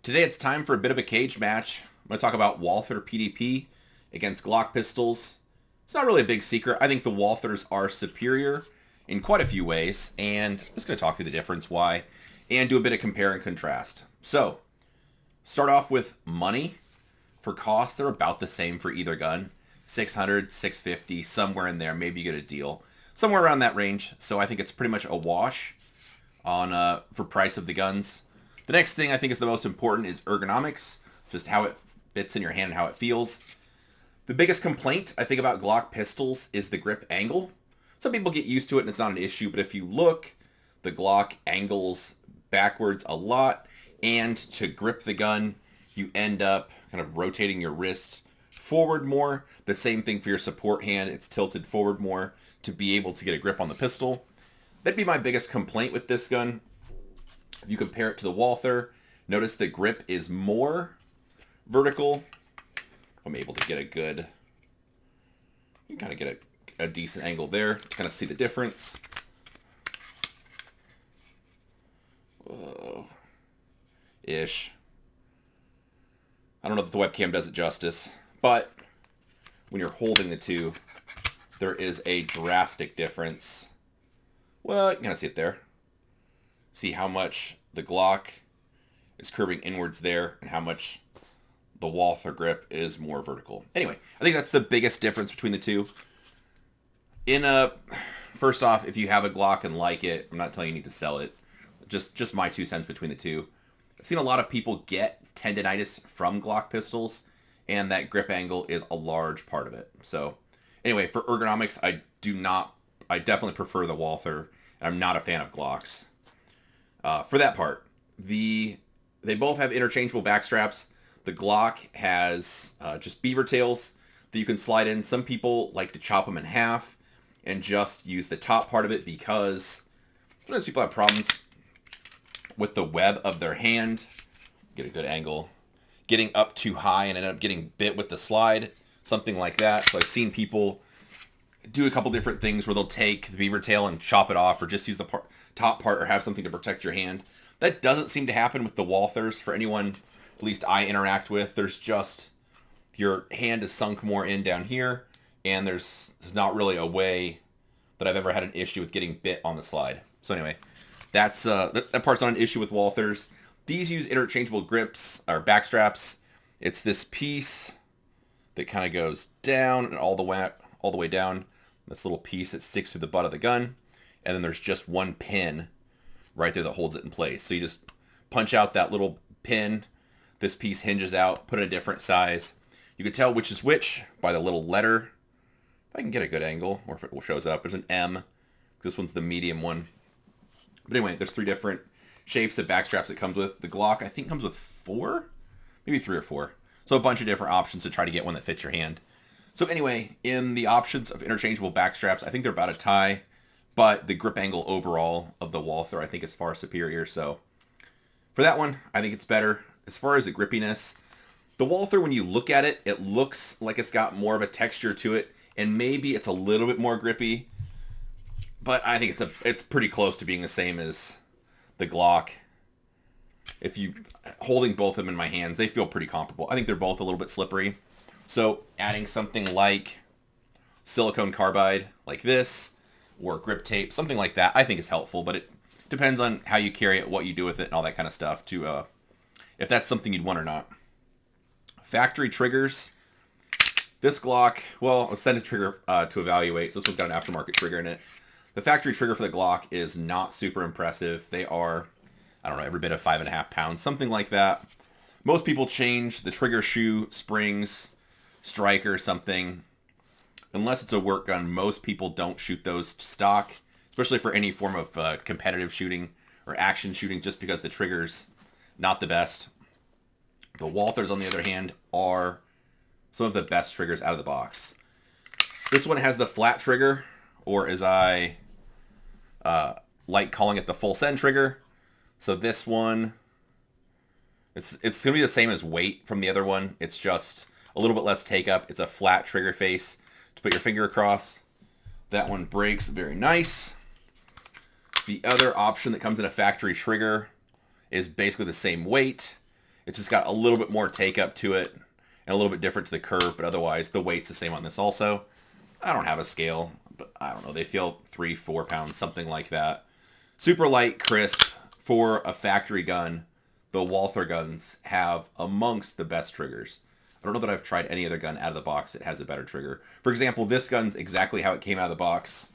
Today it's time for a bit of a cage match. I'm going to talk about Walther PDP against Glock pistols. It's not really a big secret. I think the Walthers are superior in quite a few ways, and I'm just going to talk through the difference, why, and do a bit of compare and contrast. So, start off with money. For cost, they're about the same for either gun. 600, 650, somewhere in there. Maybe you get a deal. Somewhere around that range. So I think it's pretty much a wash on for price of the guns. The next thing I think is the most important is ergonomics, just how it fits in your hand and how it feels. The biggest complaint I think about Glock pistols is the grip angle. Some people get used to it and it's not an issue, but if you look, the Glock angles backwards a lot, and to grip the gun, you end up kind of rotating your wrist forward more. The same thing for your support hand. It's tilted forward more to be able to get a grip on the pistol. That'd be my biggest complaint with this gun. If you compare it to the Walther, notice the grip is more vertical. I'm able to get a good, you can kind of get a decent angle there to kind of see the difference. Whoa. Ish. I don't know if the webcam does it justice, but when you're holding the two, there is a drastic difference. Well, you can kind of see it there. See how much the Glock is curving inwards there and how much the Walther grip is more vertical. Anyway, I think that's the biggest difference between the two. First off, if you have a Glock and like it, I'm not telling you you need to sell it. Just my 2 cents between the two. I've seen a lot of people get tendinitis from Glock pistols, and that grip angle is a large part of it. So anyway, for ergonomics, I definitely prefer the Walther, and I'm not a fan of Glocks. For that part, they both have interchangeable back straps. The Glock has just beaver tails that you can slide in. Some people like to chop them in half and just use the top part of it because sometimes people have problems with the web of their hand. Get a good angle. Getting up too high and end up getting bit with the slide. Something like that. So I've seen people do a couple different things where they'll take the beaver tail and chop it off, or just use the top part, or have something to protect your hand. That doesn't seem to happen with the Walthers. For anyone, at least I interact with, there's just, your hand is sunk more in down here, and there's not really a way that I've ever had an issue with getting bit on the slide. So anyway, that part's not an issue with Walthers. These use interchangeable grips, or back straps. It's this piece that kind of goes down and all the way down. This little piece that sticks through the butt of the gun. And then there's just one pin right there that holds it in place. So you just punch out that little pin. This piece hinges out, put in a different size. You can tell which is which by the little letter. If I can get a good angle, or if it shows up. There's an M. This one's the medium one. But anyway, there's 3 different shapes of back straps it comes with. The Glock, I think, comes with 4? Maybe 3 or 4. So a bunch of different options to try to get one that fits your hand. So anyway, in the options of interchangeable back straps, I think they're about a tie. But the grip angle overall of the Walther, I think, is far superior. So for that one, I think it's better. As far as the grippiness, the Walther, when you look at it, it looks like it's got more of a texture to it. And maybe it's a little bit more grippy. But I think it's pretty close to being the same as the Glock. If you holding both of them in my hands, they feel pretty comparable. I think they're both a little bit slippery. So adding something like silicone carbide like this, or grip tape, something like that, I think is helpful. But it depends on how you carry it, what you do with it, and all that kind of stuff, to if that's something you'd want or not. Factory triggers. This Glock, well, I'll send a trigger to evaluate. So this one's got an aftermarket trigger in it. The factory trigger for the Glock is not super impressive. They are, I don't know, every bit of 5.5 pounds, something like that. Most people change the trigger shoe, springs, striker, something. Unless it's a work gun, most people don't shoot those stock, especially for any form of competitive shooting or action shooting, just because the trigger's not the best. The Walthers, on the other hand, are some of the best triggers out of the box. This one has the flat trigger, or as I like calling it, the full send trigger. So this one, it's going to be the same as weight from the other one. It's just a little bit less take up. It's a flat trigger face to put your finger across. That one breaks very nice. The other option that comes in a factory trigger is basically the same weight. It's just got a little bit more take up to it and a little bit different to the curve, but otherwise the weight's the same on this also. I don't have a scale, but I don't know. They feel 3-4 pounds, something like that. Super light, crisp. For a factory gun, the Walther guns have amongst the best triggers. I don't know that I've tried any other gun out of the box that has a better trigger. For example, this gun's exactly how it came out of the box.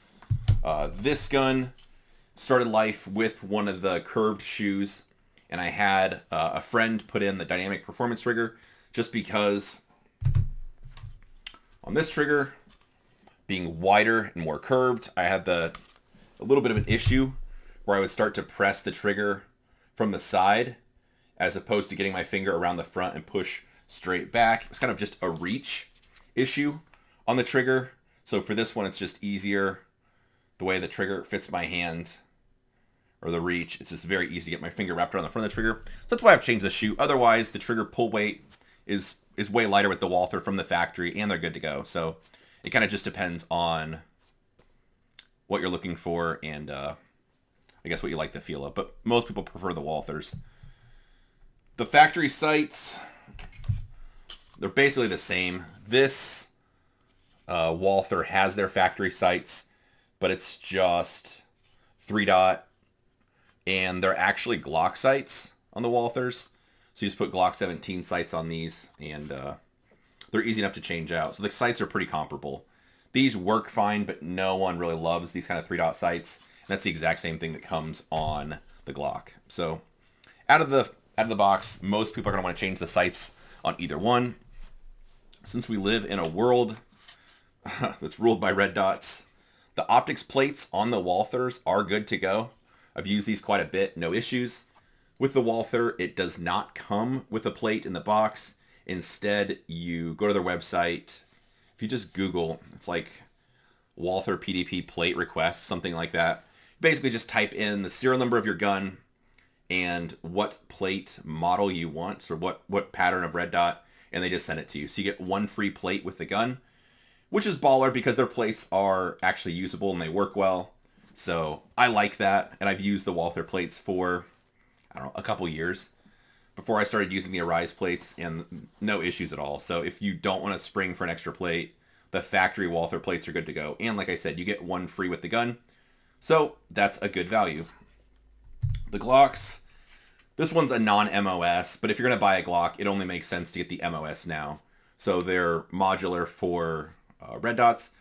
This gun started life with one of the curved shoes, and I had a friend put in the dynamic performance trigger just because on this trigger, being wider and more curved, I had a little bit of an issue where I would start to press the trigger from the side as opposed to getting my finger around the front and push straight back. It was kind of just a reach issue on the trigger. So for this one, it's just easier. The way the trigger fits my hand, or the reach, it's just very easy to get my finger wrapped around the front of the trigger. So that's why I've changed the shoe. Otherwise, the trigger pull weight is way lighter with the Walther from the factory, and they're good to go. So it kind of just depends on what you're looking for and I guess what you like the feel of. But most people prefer the Walthers. The factory sights, they're basically the same. This Walther has their factory sights, but it's just 3-dot, and they're actually Glock sights on the Walthers. So you just put Glock 17 sights on these, and they're easy enough to change out. So the sights are pretty comparable. These work fine, but no one really loves these kind of 3-dot sights. And that's the exact same thing that comes on the Glock. So out of the box, most people are going to want to change the sights on either one. Since we live in a world that's ruled by red dots, the optics plates on the Walthers are good to go. I've used these quite a bit, no issues. With the Walther, it does not come with a plate in the box. Instead, you go to their website. If you just Google, it's like Walther PDP plate request, something like that. Basically just type in the serial number of your gun and what plate model you want, or what pattern of red dot, and they just send it to you. So you get one free plate with the gun, which is baller because their plates are actually usable and they work well. So I like that, and I've used the Walther plates for, I don't know, a couple years before I started using the Arise plates, and no issues at all. So if you don't want to spring for an extra plate, the factory Walther plates are good to go. And like I said, you get one free with the gun. So that's a good value. The Glocks, this one's a non-MOS, but if you're going to buy a Glock, it only makes sense to get the MOS now. So they're modular for red dots.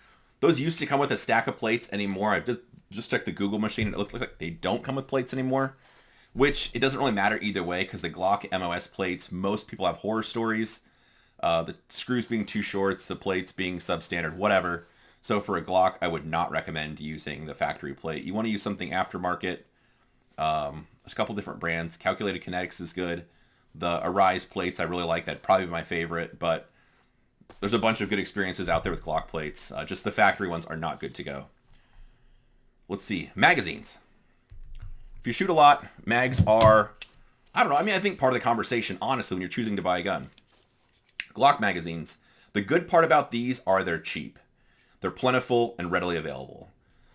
Those used to come with a stack of plates anymore. I've just checked the Google machine, and it looks like they don't come with plates anymore, which it doesn't really matter either way because the Glock MOS plates, most people have horror stories. The screws being too short, the plates being substandard, whatever. So for a Glock, I would not recommend using the factory plate. You want to use something aftermarket. There's a couple different brands. Calculated Kinetics is good. The Arise plates, I really like. That'd probably be my favorite, but there's a bunch of good experiences out there with Glock plates. Just the factory ones are not good to go. Let's see. Magazines. If you shoot a lot, mags are, I don't know. I mean, I think part of the conversation, honestly, when you're choosing to buy a gun. Glock magazines. The good part about these are they're cheap. They're plentiful and readily available.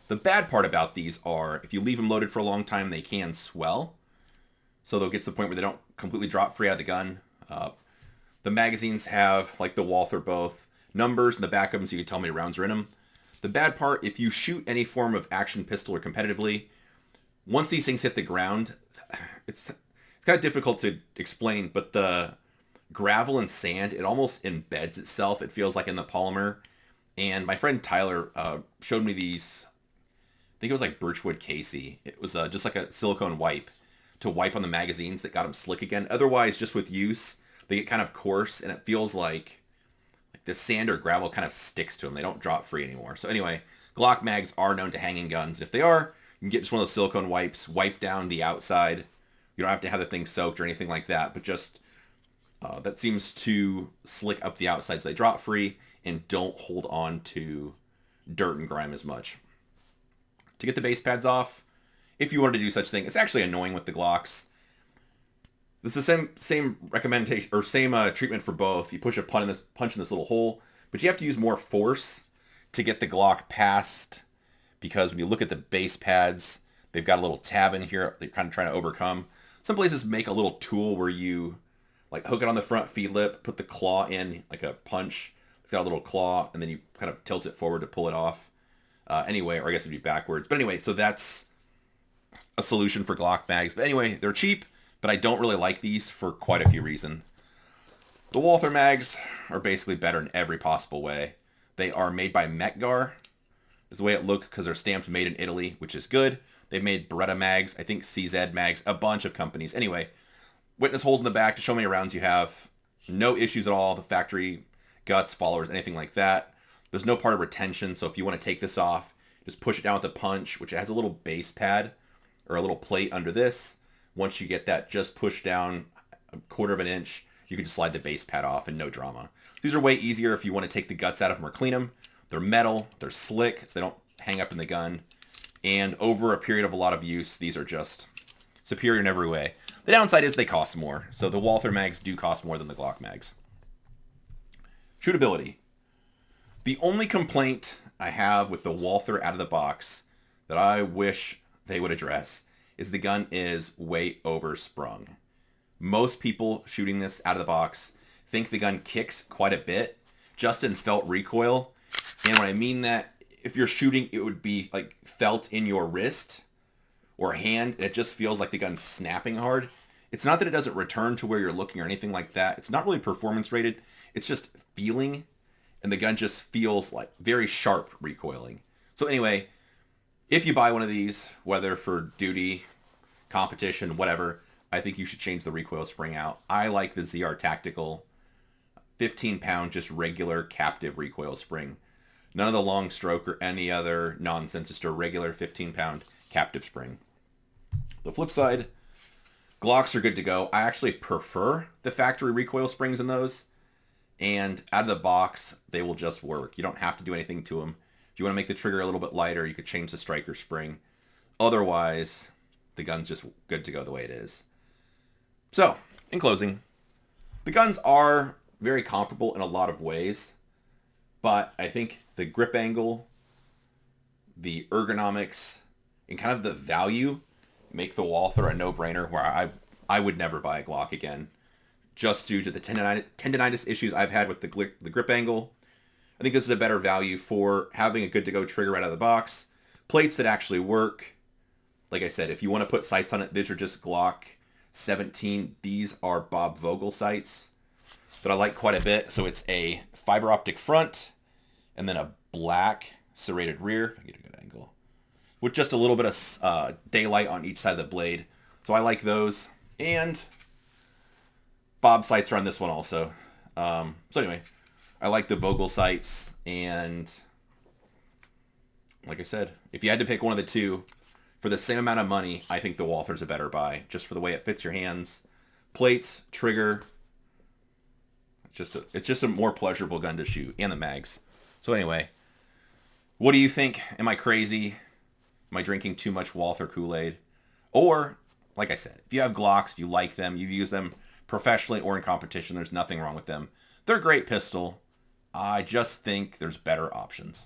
The bad part about these are if you leave them loaded for a long time, they can swell. So they'll get to the point where they don't completely drop free out of the gun. The magazines have, like the Walther both, numbers in the back of them so you can tell how many rounds are in them. The bad part, if you shoot any form of action pistol or competitively, once these things hit the ground, it's kind of difficult to explain, but the gravel and sand, it almost embeds itself. It feels like in the polymer. And my friend Tyler showed me these, I think it was like Birchwood Casey. It was just like a silicone wipe to wipe on the magazines that got them slick again. Otherwise, just with use, they get kind of coarse, and it feels like the sand or gravel kind of sticks to them. They don't drop free anymore. So anyway, Glock mags are known to hang in guns. And if they are, you can get just one of those silicone wipes, wipe down the outside. You don't have to have the thing soaked or anything like that, but just that seems to slick up the outside so they drop free and don't hold on to dirt and grime as much. To get the base pads off, if you wanted to do such thing, it's actually annoying with the Glocks. This is the same recommendation or same treatment for both. You push a punch in this little hole, but you have to use more force to get the Glock past, because when you look at the base pads, they've got a little tab in here they're kind of trying to overcome. Some places make a little tool where you Like hook it on the front feed lip, put the claw in like a punch. It's got a little claw, and then you kind of tilt it forward to pull it off. Anyway, or I guess it'd be backwards. But anyway, so that's a solution for Glock mags. But anyway, they're cheap, but I don't really like these for quite a few reasons. The Walther mags are basically better in every possible way. They are made by Metgar, is the way it looks, because they're stamped made in Italy, which is good. They've made Beretta mags, I think CZ mags, a bunch of companies. Anyway, witness holes in the back to show how many rounds you have. No issues at all. The factory guts, followers, anything like that. There's no part of retention, so if you want to take this off, just push it down with a punch, which has a little base pad or a little plate under this. Once you get that just pushed down a quarter of an inch, you can just slide the base pad off and no drama. These are way easier if you want to take the guts out of them or clean them. They're metal, they're slick, so they don't hang up in the gun. And over a period of a lot of use, these are just superior in every way. The downside is they cost more. So the Walther mags do cost more than the Glock mags. Shootability. The only complaint I have with the Walther out of the box that I wish they would address is the gun is way oversprung. Most people shooting this out of the box think the gun kicks quite a bit. Justin felt recoil. And when I mean that, if you're shooting, it would be like felt in your wrist or hand. And it just feels like the gun's snapping hard. It's not that it doesn't return to where you're looking or anything like that. It's not really performance rated. It's just feeling. And the gun just feels like very sharp recoiling. So anyway, if you buy one of these, whether for duty, competition, whatever, I think you should change the recoil spring out. I like the ZR Tactical 15-pound, just regular captive recoil spring. None of the long stroke or any other nonsense, just a regular 15-pound captive spring. The flip side, Glocks are good to go. I actually prefer the factory recoil springs in those. And out of the box, they will just work. You don't have to do anything to them. If you want to make the trigger a little bit lighter, you could change the striker spring. Otherwise, the gun's just good to go the way it is. So, in closing, the guns are very comparable in a lot of ways, but I think the grip angle, the ergonomics, and kind of the value make the Walther a no-brainer, where I would never buy a Glock again, just due to the tendinitis issues I've had with the grip angle. I think this is a better value for having a good-to-go trigger right out of the box, plates that actually work. Like I said, if you want to put sights on it, these are just Glock 17. These are Bob Vogel sights that I like quite a bit. So it's a fiber optic front and then a black serrated rear. If I get a good angle. With just a little bit of daylight on each side of the blade. So I like those. And Bob sights are on this one also. So anyway, I like the Vogel sights. And like I said, if you had to pick one of the two, for the same amount of money, I think the Walther's a better buy, just for the way it fits your hands. Plates, trigger. It's just a more pleasurable gun to shoot, and the mags. So anyway, what do you think? Am I crazy? Am I drinking too much Walther Kool-Aid? Or, like I said, if you have Glocks, you like them, you've used them professionally or in competition, there's nothing wrong with them. They're a great pistol. I just think there's better options.